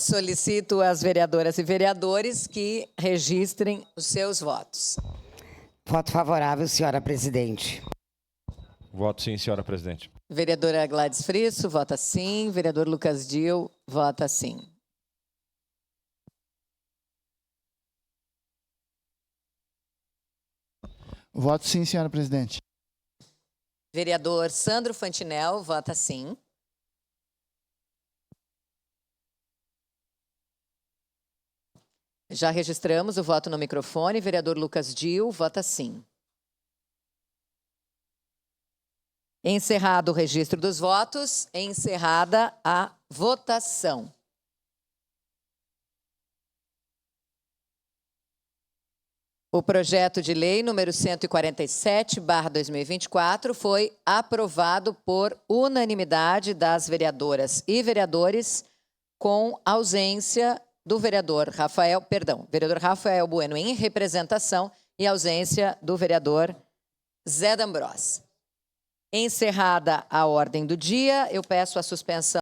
Solicito às vereadoras e vereadores que registrem os seus votos. Voto favorável, senhora presidente. Voto sim, senhora presidente. Vereadora Gladys Frisso, vota sim. Vereador Lucas Dil, vota sim. Voto sim, senhora presidente. Vereador Sandro Fantinel, vota sim. Já registramos o voto no microfone. Vereador Lucas Dil, vota sim. Encerrado o registro dos votos, encerrada a votação. O projeto de lei número 147/2024 foi aprovado por unanimidade das vereadoras e vereadores, com ausência do vereador Rafael Bueno em representação e ausência do vereador Zé D'Ambrós. Encerrada a ordem do dia, eu peço a suspensão